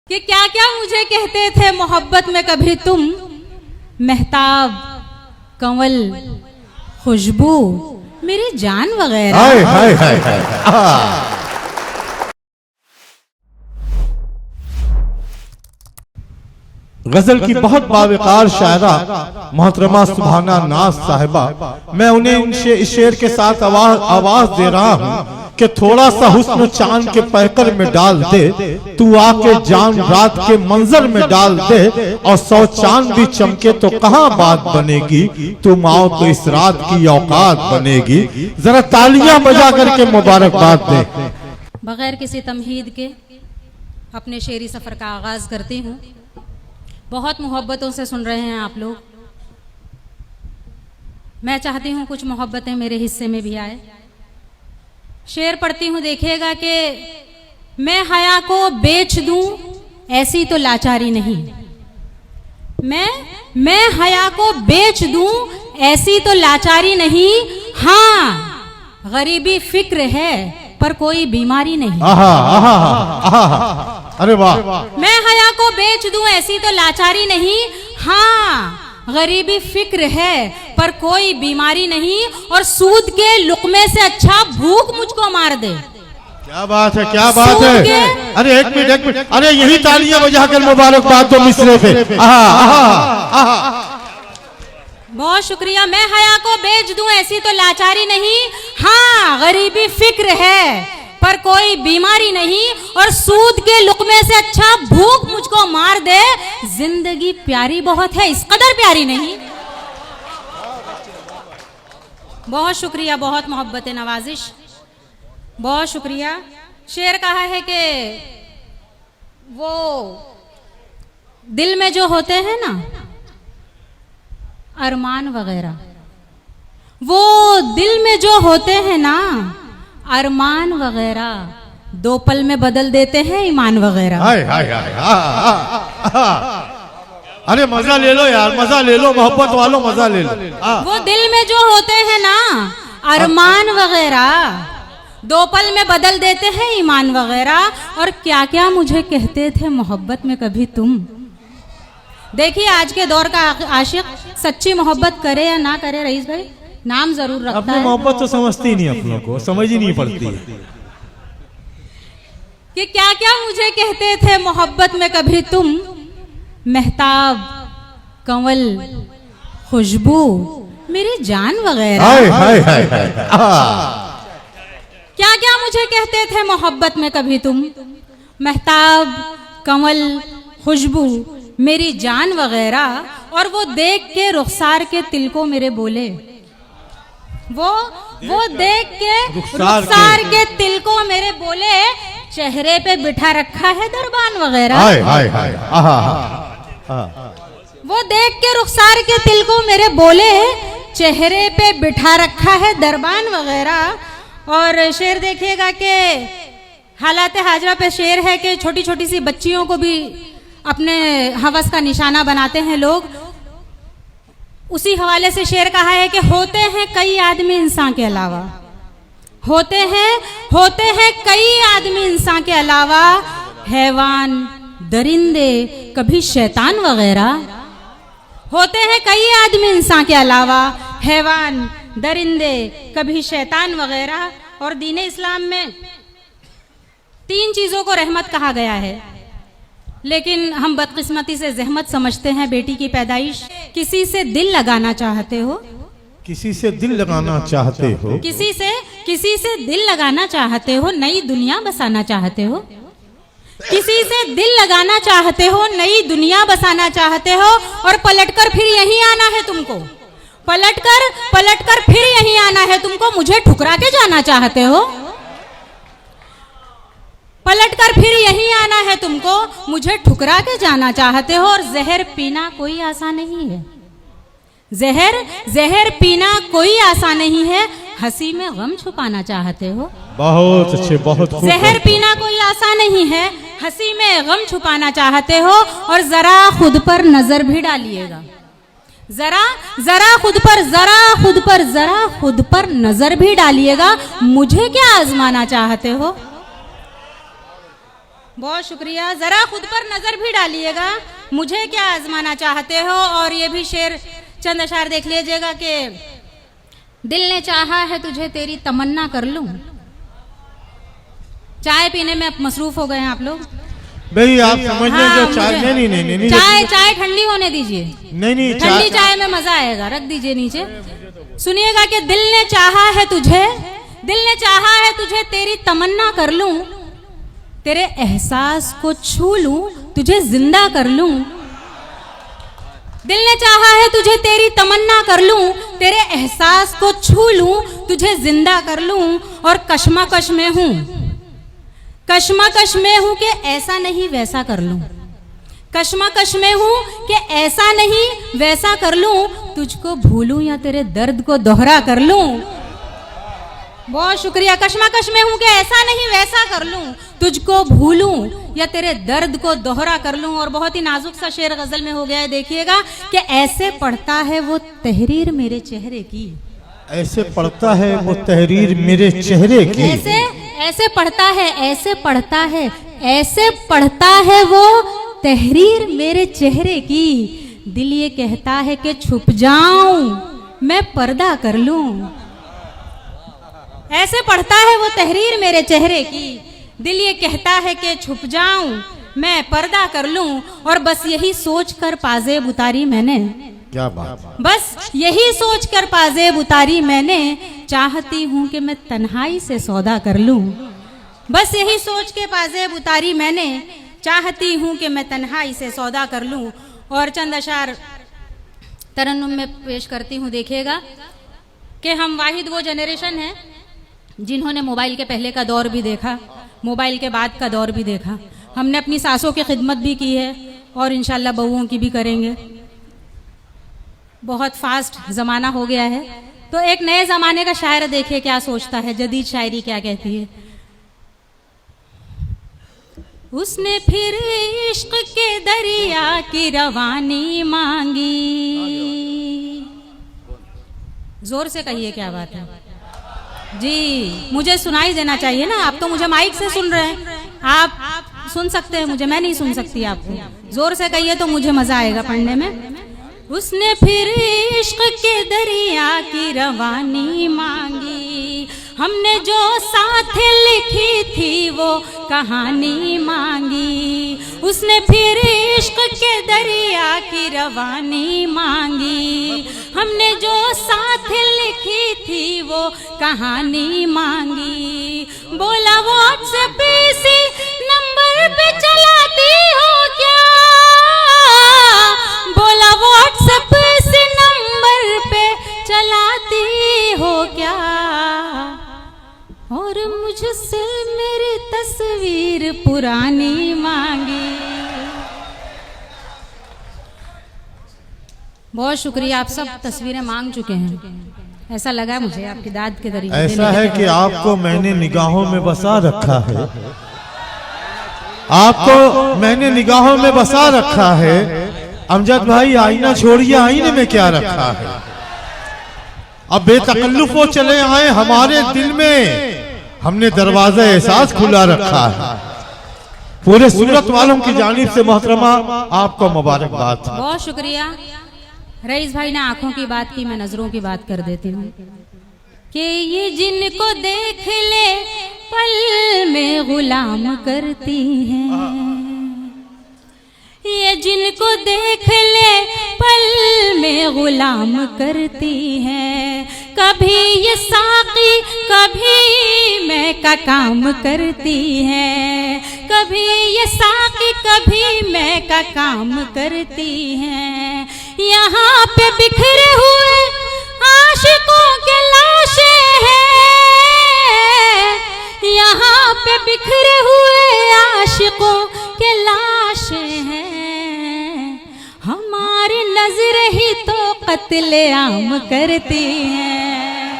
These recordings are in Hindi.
कि क्या क्या मुझे कहते थे मोहब्बत में कभी तुम, महताब, कंवल, खुशबू, मेरी जान वगैरह। हाय हाय हाय हाय। गजल की बहुत बावकार शायरा मोहतरमा सुभाना नाज साहिबा, मैं उन्हें उनसे इस शेर के साथ आवाज दे रहा हूँ कि थोड़ा सा हुस्न चांद के पैकर में डाल दे, तू आके जान रात के मंजर में डाल दे, और 100 चांद भी चमके तो कहाँ बात बनेगी, तुम आओ तो इस रात की औकात बनेगी। जरा तालियां बजा करके मुबारकबाद दे। बगैर किसी तमहीद के अपने शेरी सफर का आगाज करती हूँ। बहुत मोहब्बतों से सुन रहे हैं आप लोग। मैं चाहती हूँ कुछ मोहब्बतें मेरे हिस्से में भी आए। शेर पढ़ती हूँ, देखिएगा कि मैं हया को बेच दूं ऐसी तो लाचारी नहीं, मैं हया को बेच दूं ऐसी तो लाचारी नहीं, हाँ गरीबी फिक्र है पर कोई बीमारी नहीं। आहा, आहा, आहा, अरे वाह। मैं हया को बेच दूं ऐसी तो लाचारी नहीं, हाँ गरीबी फिक्र है पर कोई बीमारी नहीं, और सूद के लुकमे से अच्छा भूख मुझको मार दे। क्या बात है, क्या बात है। अरे एक मिनट, अरे यही तालियां बजाकर मुबारकबाद दो मिसरे पे। आहा, आहा, आहा। बहुत शुक्रिया। मैं हया को बेच दूं ऐसी तो लाचारी नहीं, हाँ गरीबी फिक्र है पर कोई बीमारी नहीं, और सूद के लुकमे से अच्छा भूख मुझको मार दे। जिंदगी प्यारी बहुत है, इस कदर प्यारी नहीं। बहुत शुक्रिया, बहुत मोहब्बत नवाजिश, बहुत शुक्रिया। शेर कहा है कि वो दिल में जो होते हैं ना अरमान वगैरह, वो दिल में जो होते हैं ना अरमान वगैरह, 2 पल में बदल देते हैं ईमान वगैरह। हाय हाय हाय। अरे मजा ले लो यार, मजा ले लो, मोहब्बत वालों मजा ले लो। वो दिल में जो होते हैं ना अरमान वगैरह, 2 पल में बदल देते हैं ईमान वगैरह, और क्या क्या मुझे कहते थे मोहब्बत में कभी तुम। देखिए आज के दौर का आशिक सच्ची मोहब्बत करे या ना करे, रईस भाई नाम जरूर रखता अपनी है। मोहब्बत तो समझती नहीं, अपनों को समझ ही नहीं पड़ती है कि क्या क्या मुझे कहते थे मोहब्बत में कभी तुम, महताब, कंवल, खुशबू, मेरी जान वगैरह। हाय हाय हाय हाय। क्या क्या मुझे कहते थे मोहब्बत में कभी तुम, महताब, कंवल, खुशबू, मेरी जान वगैरह, और वो देख के रुखसार के तिल को मेरे बोले, वो देख के रुखसार के तिल को मेरे बोले, चेहरे पे बिठा रखा है दरबान वगैरह। हाय हाय हाय। वो देख के रुखसार के तिल को मेरे बोले, चेहरे पे बिठा रखा है दरबान वगैरह। और शेर देखिएगा कि हालात हाजरा पे शेर है कि छोटी छोटी सी बच्चियों को भी अपने हवस का निशाना बनाते हैं लोग। उसी हवाले से शेर कहा है कि होते हैं कई आदमी इंसान के अलावा, होते हैं कई आदमी इंसान के अलावा, हैवान, दरिंदे, कभी शैतान वगैरह। होते हैं कई आदमी इंसान के अलावा, हैवान, दरिंदे, कभी शैतान वगैरह। और दीन इस्लाम में 3 चीज़ों को रहमत कहा गया है, लेकिन हम बदकिस्मती से जहमत समझते हैं बेटी की पैदाइश। किसी से दिल लगाना चाहते हो, किसी से दिल लगाना चाहते हो, किसी से दिल लगाना चाहते हो, नई दुनिया बसाना चाहते हो, किसी से दिल लगाना चाहते हो, नई दुनिया बसाना चाहते हो, और पलटकर फिर यहीं आना है तुमको, पलटकर फिर यहीं आना है तुमको, मुझे ठुकरा के जाना चाहते हो, पलटकर फिर यहीं आना है तुमको, मुझे ठुकरा के जाना चाहते हो। और जहर पीना कोई आसान नहीं है, जहर पीना कोई आसान नहीं है, हंसी में गम छुपाना चाहते हो। बहुत अच्छे, बहुत खूब। जहर पीना कोई आसान नहीं है, हंसी में गम छुपाना चाहते हो। और जरा खुद पर नजर भी डालिएगा, जरा खुद पर नजर भी डालिएगा, मुझे क्या आजमाना चाहते हो। बहुत शुक्रिया। जरा खुद पर नजर भी डालिएगा, मुझे क्या आजमाना चाहते हो। और ये भी शेर चंद अशार देख लीजिएगा कि दिल ने चाहा है तुझे तेरी तमन्ना कर लूं। चाय पीने में मसरूफ हो गए हैं आप लोग। भाई आप समझ लें जो चाय नहीं चाय ठंडी होने दीजिए। नहीं ठंडी चाय में मजा आएगा, रख दीजिए नीचे। सुनिएगा कि दिल ने चाहा है तुझे, दिल ने चाहा है तुझे तेरी तमन्ना कर लूं, तेरे एहसास को छू लूं, तुझे जिंदा कर लूं। दिल ने चाहा है तुझे तेरी तमन्ना कर लूं, तेरे एहसास को छू लूं, तुझे जिंदा कर लूं। और कश्मकश में हूं, कश्मकश में हूं कि ऐसा नहीं वैसा कर लूं, कश्मकश में हूं कि ऐसा नहीं वैसा कर लूं, तुझको भूलूं या तेरे दर्द को दोहरा कर लूं। बहुत शुक्रिया। कश्मकश में हूं कि ऐसा नहीं वैसा कर लूं, तुझको भूलूं या तेरे दर्द को दोहरा कर लूं। और बहुत ही नाजुक सा शेर गजल में हो गया है, देखिएगा कि ऐसे पढ़ता है वो तहरीर मेरे चेहरे की, ऐसे पढ़ता है वो तहरीर मेरे चेहरे की, ऐसे पढ़ता है, ऐसे पढ़ता है, ऐसे पढ़ता है वो तहरीर मेरे चेहरे की। दिल ये कहता है कि छुप जाऊं मैं पर्दा कर लूं। ऐसे पढ़ता है वो तहरीर मेरे चेहरे की, दिल ये कहता है कि छुप जाऊं मैं पर्दा कर लूं। और बस यही सोच कर पाजेब उतारी मैंने, क्या बात, बस यही सोच कर पाजेब उतारी मैंने, चाहती हूं कि मैं तन्हाई से सौदा कर लूं। बस यही सोच के पाजेब उतारी मैंने, चाहती हूं कि मैं तन्हाई से सौदा कर लूं। और चंद अशार तरन्नुम में पेश करती हूं। देखिएगा कि हम वाहिद वो जनरेशन है जिन्होंने मोबाइल के पहले का दौर भी देखा, मोबाइल के बाद का दौर भी देखा। हमने अपनी सासों की खिदमत भी की है और इंशाल्लाह बहुओं की भी करेंगे। बहुत फास्ट ज़माना हो गया है, तो एक नए ज़माने का शायर देखिए क्या सोचता है, जदीद शायरी क्या कहती है। उसने फिर इश्क के दरिया की रवानी मांगी। जोर से कहिए क्या बात है जी, मुझे सुनाई देना चाहिए ना। आप तो मुझे माइक से सुन रहे हैं, आप सुन सकते हैं मुझे, मैं नहीं सुन सकती आपको। जोर से कहिए तो मुझे मजा आएगा पढ़ने में। उसने फिर इश्क के दरिया की रवानी मांगी, हमने जो साथ लिखी थी वो कहानी मांगी। उसने फिर इश्क के दरिया की रवानी मांगी, हमने जो साथ लिखी थी वो कहानी मांगी। बोला व्हाट्सएप इसी नंबर पे चलाती हो क्या, बोला व्हाट्सएप इसी नंबर पे चलाती हो क्या, और मुझसे मेरी तस्वीर पुरानी मांगी। बहुत शुक्रिया, आप सब तस्वीरें मांग चुके हैं। ऐसा लगा मुझे आपकी दाद के तरीके। ऐसा है कि आपको मैंने निगाहों में बसा रखा है, आपको मैंने निगाहों में बसा रखा है। अमजद भाई आईना छोड़िए, आईने में क्या रखा है। अब बेतकल्लुफ वो चले आए हमारे दिल में, हमने दरवाजा एहसास खुला रखा है। पूरे सूरत वालों की जानिब से मोहतरमा आपको मुबारकबाद। बहुत शुक्रिया। रईस भाई ने आंखों की बात की, मैं नजरों की बात कर देती हूँ कि ये जिनको देख ले पल में गुलाम करती हैं, ये जिनको देख ले पल में गुलाम करती हैं। कभी ये साकी कभी मैं का काम करती हैं, कभी ये साकी कभी मैं का काम करती हैं। यहाँ पे बिखरे हुए आशिकों के लाशें हैं, यहाँ पे बिखरे हुए आशिकों के लाशें हैं। हमारी नजर ही तो कत्ले आम करती हैं,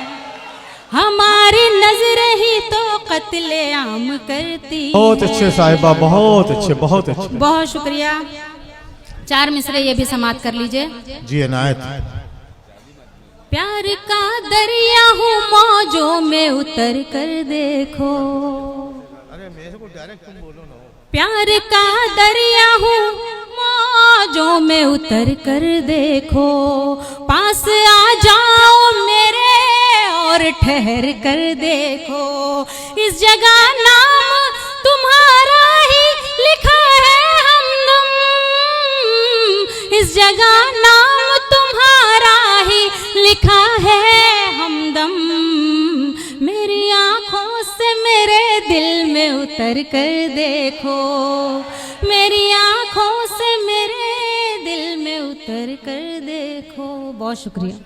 हमारी नजर ही तो कत्ले आम करती। बहुत अच्छे साहिबा, बहुत अच्छे, बहुत अच्छे। बहुत शुक्रिया। 4 मिसरे ये भी समाप्त कर लीजिए जी इनायत। प्यार का दरिया हूँ मौजों में उतर कर देखो, अरे मेरे को डायरेक्ट तुम बोलो ना। प्यार का दरिया हूँ मौजों में उतर कर देखो, पास आ जाओ मेरे और ठहर कर देखो। इस जगह नाम तुम्हारा ही लिखा है हमदम, इस जगह नाम तुम्हारा ही लिखा है हमदम। मेरी आंखों से मेरे दिल में उतर कर देखो, मेरी आंखों से मेरे दिल में उतर कर देखो। बहुत शुक्रिया।